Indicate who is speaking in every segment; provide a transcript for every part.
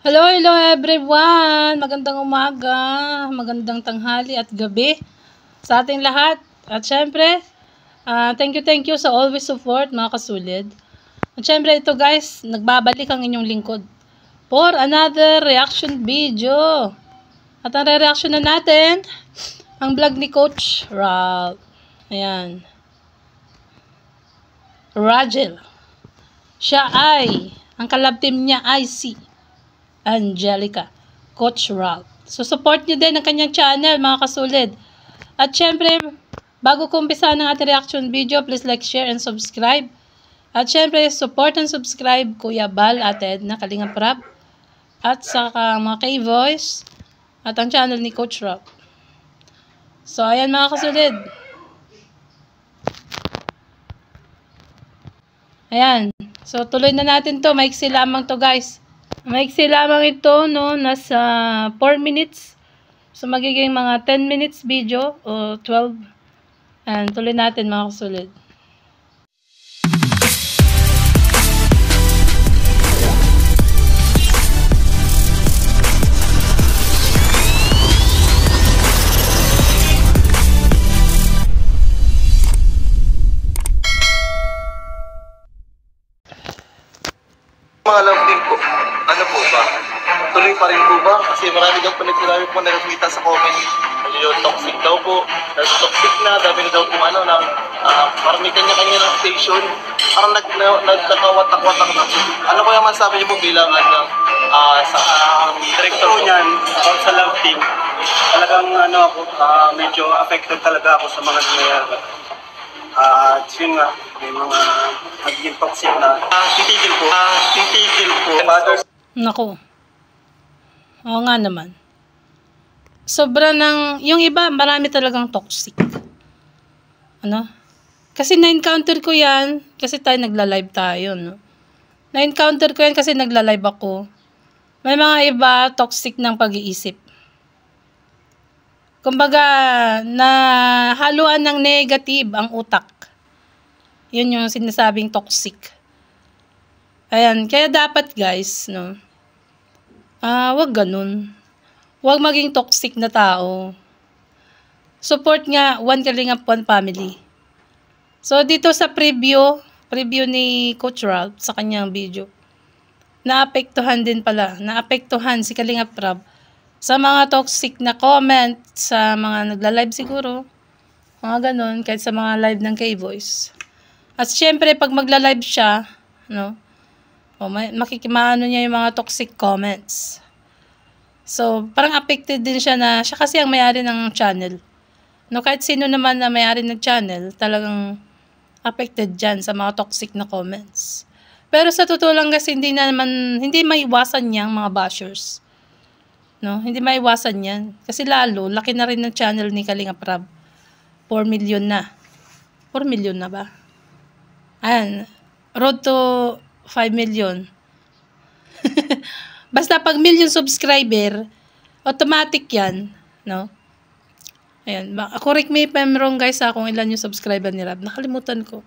Speaker 1: Hello, hello everyone! Magandang umaga, magandang tanghali at gabi sa ating lahat. At syempre, thank you sa always support mga kasulid. At syempre ito guys, nagbabalik ang inyong lingkod for another reaction video. At ang re-reaction na natin, ang vlog ni Coach Ralph. Ayan. Rajel. Siya ay, ang kalab team niya ay si Angelica, Coach Ralph. So, support nyo din ang kanyang channel, mga kasulid. At syempre, bago ko umpisa ng ating reaction video, please like, share, and subscribe. At syempre, support and subscribe Kuya Bal at Ed na Kalingap Rap. At saka mga K-Voice. At ang channel ni Coach Ralph. So, ayan mga kasulid. Ayan. So, tuloy na natin to. Maiksi lamang to, guys. Maiksi lamang ito, no? Nasa 4 minutes. So, magiging mga 10 minutes video o 12. Ayan. Tuloy natin, mga kasulid.
Speaker 2: Mga love team po, ano po ba? Tuloy pa rin po ba? Kasi marami daw po nakikita sa comment yung toxic daw po. Toxic na, dami na daw po parang may kanya-kanya ng station. Parang nagkakawatak-watak na. Ano ko yung masasabi niyo po bilang sa director po niyan, sa love team? Talagang medyo affected talaga ako sa mga nangyayari. At yun nga, may mga naging toxic na titigil po.
Speaker 1: Naku. Oo nga naman. Sobra ng, yung iba, marami talagang toxic. Ano? Kasi na-encounter ko yan, kasi nagla-live tayo, no? Na-encounter ko yan kasi nagla-live ako. May mga iba, toxic ng pag-iisip. Kumbaga, haluan ng negative ang utak. Yun yung sinasabing toxic. Ayan, kaya dapat guys, no? Wag ganun. Wag maging toxic na tao. Support nga, One Kalingap, One Family. So, dito sa preview ni Coach Ralph sa kanyang video, naapektuhan si Kalingap Ralph sa mga toxic na comment, sa mga nagla-live siguro, mga ganun, kahit sa mga live ng K-Voice. At syempre, pag magla-live siya, no, makikimaano niya yung mga toxic comments. So, parang affected din siya siya kasi ang may-ari ng channel. No, kahit sino naman na may-ari ng channel, talagang affected dyan sa mga toxic na comments. Pero sa totoo lang kasi hindi maiwasan niyang mga bashers. No, hindi maiwasan yan. Kasi lalo, laki na rin ng channel ni Kalingap Rap. 4 million na. 4 million na ba? Ayan. Road to 5 million. Basta pag million subscriber, automatic yan. No? Ayan. Correct me if I'm wrong guys kung ilan yung subscriber ni Rap. Nakalimutan ko.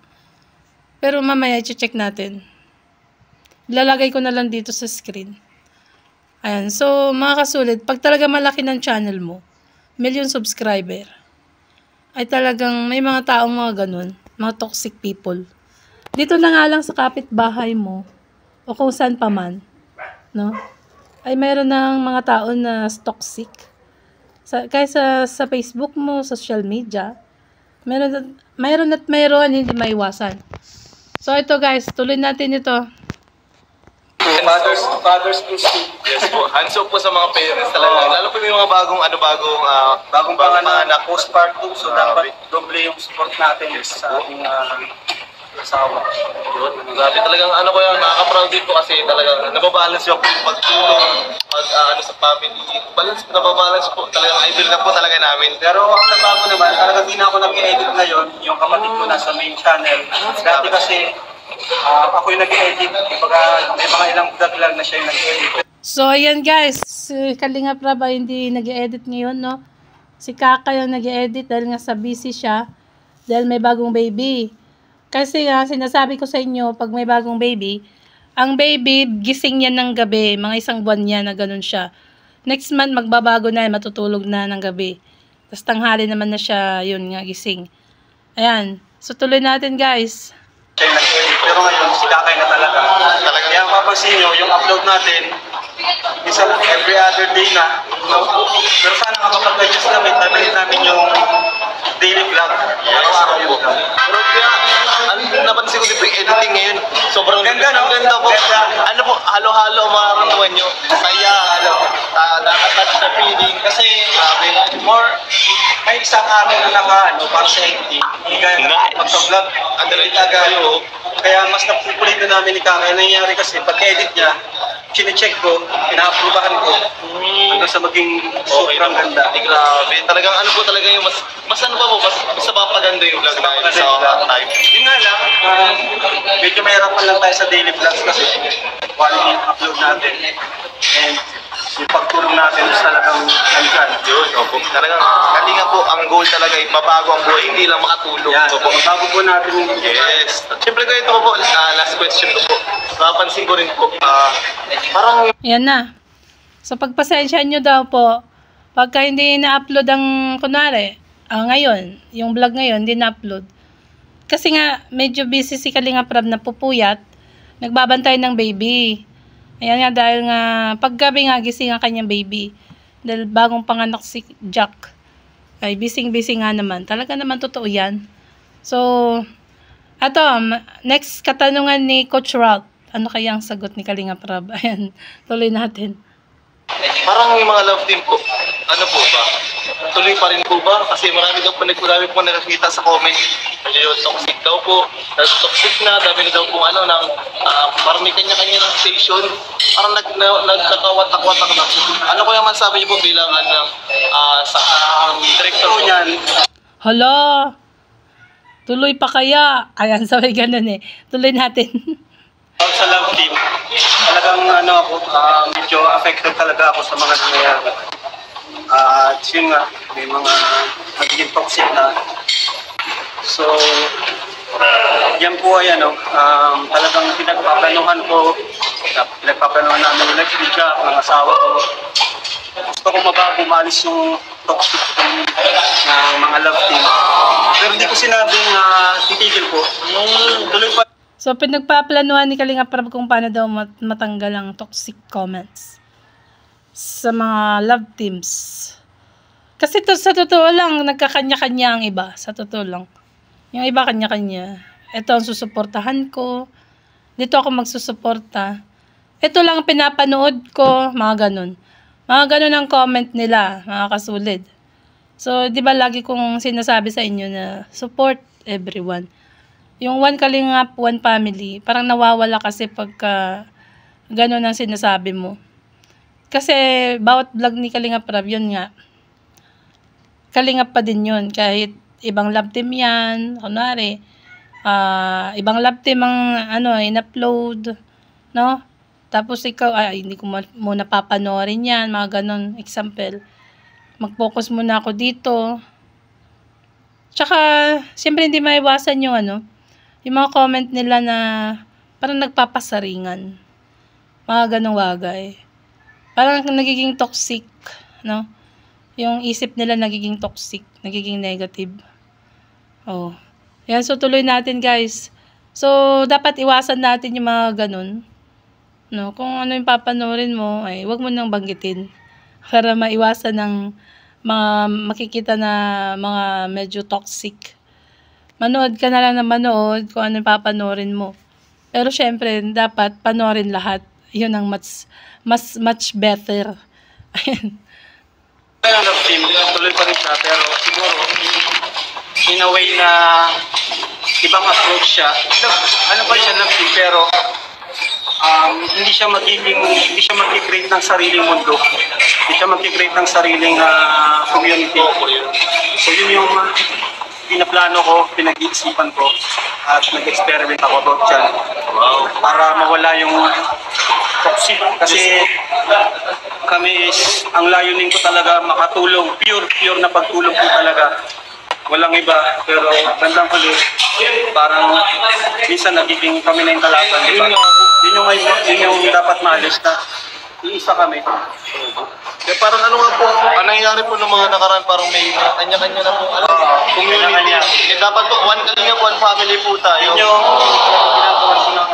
Speaker 1: Pero mamaya i-check natin. Ilalagay ko na lang dito sa screen. Ayan, so mga kasulid, pag talaga malaki ng channel mo, million subscriber, ay talagang may mga taong mga ganun, mga toxic people. Dito na nga lang sa kapitbahay mo, o kung saan pa man, no? Ay mayroon ng mga tao na toxic. Kaya sa Facebook mo, social media, mayroon at mayroon, hindi maiwasan. So ito guys, tuloy natin ito.
Speaker 2: Father's instinct. Yes po. Hands up po sa mga parents talaga. Lalo po yung mga bagong panganak, postpartum. So dapat doble yung support natin sa ating asawa. Grabe talagang yung nakaka-proud dito kasi talagang nababalance yung pagtulong, sa family. Nababalance po. Talagang idol na po talaga namin. Pero ang nabago naman, talagang hindi na ako nag-edit ngayon. Yung kapatid ko nasa main channel. Dati kasi ako yung nag-edit. May mga ilang vlog lang na siya yung nag-edit.
Speaker 1: So, ayan guys. Si Kalingap Rap hindi nag-edit ngayon, no? Si Kaka yung nag-edit dahil nga sa busy siya. Dahil may bagong baby. Kasi nga, sinasabi ko sa inyo, pag may bagong baby, Ang baby, gising yan ng gabi. Mga 1 buwan yan na ganun siya. Next month, magbabago na, matutulog na ng gabi. Tapos tanghali naman na siya, yun nga, gising. Ayan. So, tuloy natin, guys.
Speaker 3: Pero ngayon, silakay na talaga. Kaya mapapansin nyo, yung upload natin, isa every other day na. No? Pero sana makapag-adjust namin yung daily vlog.
Speaker 2: Yes, opo. Pero kaya, napansin ko dito yung editing ngayon. Sobrang
Speaker 3: ganda, no?
Speaker 2: Ganda po.
Speaker 3: Ganda.
Speaker 2: Ano po, halo-halo ang mararamdaman nyo. Saya, nakatouch na feeling.
Speaker 3: Kasi, more, may isang araw na para sa editing. Hindi kaya magpa-vlog. Ang dalit agad. Kaya mas napupulit na namin ni Kaka. Nangyayari kasi, pag-edit niya, chine-check ko, pina-approvahan ko, hanggang sa maging sobrang ganda.
Speaker 2: Grabe. Talagang ano po talaga yung mas ano pa po, mas mapaganda yung vlog na yun sa time.
Speaker 3: Yun nga lang, medyo mahirapan lang tayo sa daily vlogs kasi quality upload natin. And yung pagtulong natin is talagang nandyan.
Speaker 2: Yun, opo. Talagang, kalinga po, ang goal talaga ay mabago ang buhay, hindi lang makatulong.
Speaker 3: Yan,
Speaker 2: Opo.
Speaker 3: bago po natin yung
Speaker 2: Yes. Siyempre ganito po, last question ko po. Napansin ko rin po, parang
Speaker 1: Ayan na. So, pagpasensyahan nyo daw po, pagka hindi na-upload ang, kunwari, ngayon, yung vlog ngayon, hindi na-upload. Kasi nga, medyo busy si Kalinga Prab na pupuyat, nagbabantay ng baby. Ayan nga, dahil nga, paggabi nga, gising ang kanyang baby. Dahil bagong panganak si Jack. Ay, busy nga naman. Talaga naman totoo yan. So, ato, next katanungan ni Coach Ralph. Ano kaya ang sagot ni Kalinga Prab? Ayan, tuloy natin.
Speaker 2: parang yung mga love team po, ano po ba? Tuloy pa rin po ba? Kasi marami po nakakita sa comment. Yung toxic daw po. Toxic na, dami na daw po parang may kanya-kanya ng station. Parang nagkakawatak-watak na. Ano ko yung masabi niyo po bilang sa director po?
Speaker 3: niyan.
Speaker 1: Hala! Tuloy pa kaya? Ayan, sabi ganun eh. Tuloy natin.
Speaker 3: Sa love team, talagang medyo affected talaga ako sa mga nangyayari. At yun nga, may mga nagiging toxic na. So, yan po ay talagang pinagpaplanuhan namin yung next week ng asawa ko. Gusto ko mabalis yung toxic ng mga love team. Pero hindi ko sinabing titigil po. Tuloy pa.
Speaker 1: So, pinagpaplanuhan ni Kalinga Prab kung paano daw matanggal ang toxic comments sa mga love teams. Kasi sa totoo lang, nagkakanya-kanya ang iba. Sa totoo lang. Yung iba kanya-kanya. Ito ang susuportahan ko. Dito ako magsusuporta. Ito lang pinapanood ko. Mga ganun. Mga ganun ang comment nila, mga kasulid. So, di ba lagi kong sinasabi sa inyo na support everyone. Yung One Kalingap, One Family, parang nawawala kasi pagka gano'n ang sinasabi mo. Kasi bawat vlog ni Kalingap Prab, yun nga. Kalingap pa din yun. Kahit ibang love team yan, kunwari, ibang love team ang in-upload, no? Tapos ikaw, hindi ko muna papanoorin yan, mga gano'n. Example, mag-focus muna ako dito. Tsaka, siyempre hindi maiwasan yung yung mga comment nila na parang nagpapasaringan. Mga ganong wagay. Parang nagiging toxic, no? Yung isip nila nagiging toxic, nagiging negative. Oh. Yan, so tuloy natin, guys. So, dapat iwasan natin yung mga ganon. No? Kung ano yung papanoorin mo, ay wag mo nang banggitin. Para maiwasan ng mga makikita na mga medyo toxic. Manood ka na lang na manood kung ano papanorin mo. Pero syempre, dapat panoorin lahat. Yun ang much better. Ayan.
Speaker 3: Love team, tuloy pa rin siya, pero siguro, in a way na ibang approach siya. Ano pa siya love team, pero hindi siya mag-create ng sariling mundo. Hindi siya mag-create ng sariling community. So yun yung pinaplano ko, pinag-iisipan ko, at nag-experiment ako about dyan. Para mawala yung toxic. Kasi kami is, ang layunin ko talaga makatulong, pure na pagtulong ko talaga. Walang iba, pero bandang huli, parang minsan nagiging kami na yung kalaban, diba? Yun yung dapat maalis na. Iisa kami.
Speaker 2: Kaya parang ano nga po, ang nangyayari po ng mga nakaraan, parang may kanya-kanya na po, community.
Speaker 3: Kanya-kanya.
Speaker 2: Dapat po, one kalinga, one family po tayo.
Speaker 3: Yun yung ginagawa ko ng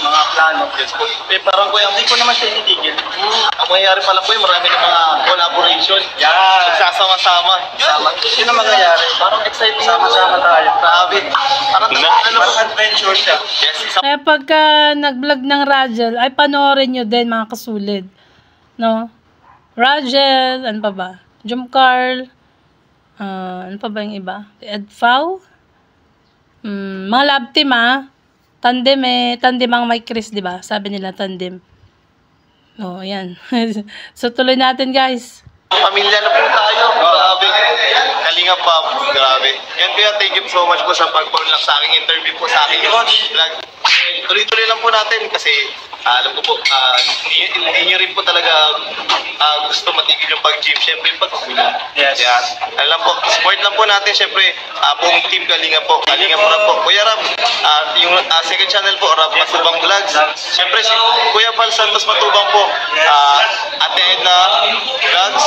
Speaker 3: mga plano.
Speaker 2: Yes po. Parang kuya,
Speaker 3: Hindi ko naman siya ititigil.
Speaker 2: ang mangyayari pala po, marami ng mga collaboration.
Speaker 3: Yan.
Speaker 2: Nagsasama-sama.
Speaker 3: Yun ang mangyayari.
Speaker 2: Parang exciting.
Speaker 3: Sama-sama tayo.
Speaker 2: Grabe. Parang ano po.
Speaker 3: Parang adventure siya.
Speaker 2: Yes.
Speaker 1: Kaya pagka nag-vlog ng Rajel, ay panoorin nyo din mga kasulid. No? Rajel, ano pa ba? Jumcarl, ano pa ba yung iba? Edfau, mga love team tandem ang may Chris, di ba? Sabi nila tandem. Oh, ayan. So, tuloy natin, guys.
Speaker 2: Pamilya na po tayo. Grabe. Kalinga pa. Grabe. Yan kuya, thank you so much po sa pag-unlock sa aking interview po sa aking vlog. Tuloy-tuloy lang po natin kasi alam ko po, hindi nyo rin po talaga gusto matigil yung pag-gym. Siyempre, pag-ulan.
Speaker 3: Yes.
Speaker 2: Yan. Alam po, support lang po natin. Siyempre, buong team Kalinga po. Kalinga po rin po. Kuya Rab, yung second channel po, Rab Matubang Vlogs. Siyempre, si Kuya Val Santos Matubang po. Ate Edna Vlogs.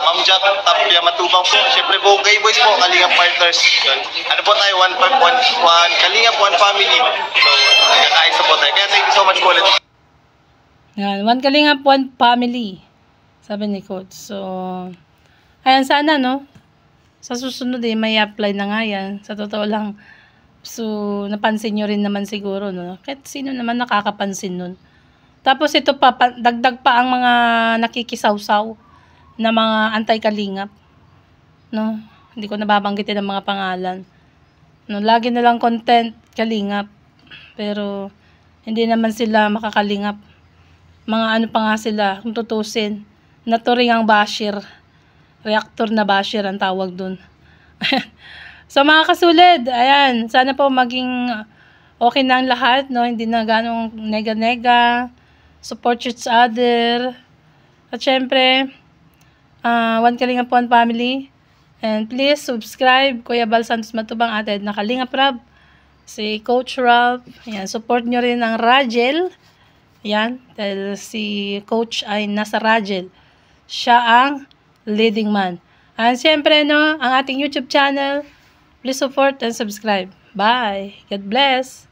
Speaker 2: Ma'am Jack Tapia Matubang po. Siyempre, buong K-Boys po, Kalinga Partners. Yun. Ano po tayo, one Kalinga, one family. So, nagkakaisa po tayo. Kaya thank you so much po ulit.
Speaker 1: Yan, one Kalingap, one family. Sabi ni Coach. So, ayan sana, no? Sa susunod may apply na nga yan. Sa totoo lang. So, napansin nyo rin naman siguro, no? Kahit sino naman nakakapansin nun. Tapos ito pa, dagdag pa ang mga nakikisawsaw na mga anti-kalingap. No? Hindi ko nababanggitin ang mga pangalan. No, lagi na lang content kalingap. Pero, hindi naman sila makakalingap. Mga ano pa nga sila, kung tutusin, naturing ang basher. Reactor na basher ang tawag dun. So mga kasulid, ayan, sana po maging okay na ang lahat, no? Hindi na ganong nega-nega, support each other. At syempre, one Kalingap, one family. And please subscribe, Kuya Val Santos Matubang, Ate Edna Kalingap Rab, si Coach Ralph. Ayan, support nyo rin ang Rajel. Yan, dahil si Coach ay nasa Rajel. Siya ang leading man. And siyempre, no, ang ating YouTube channel, please support and subscribe. Bye! God bless!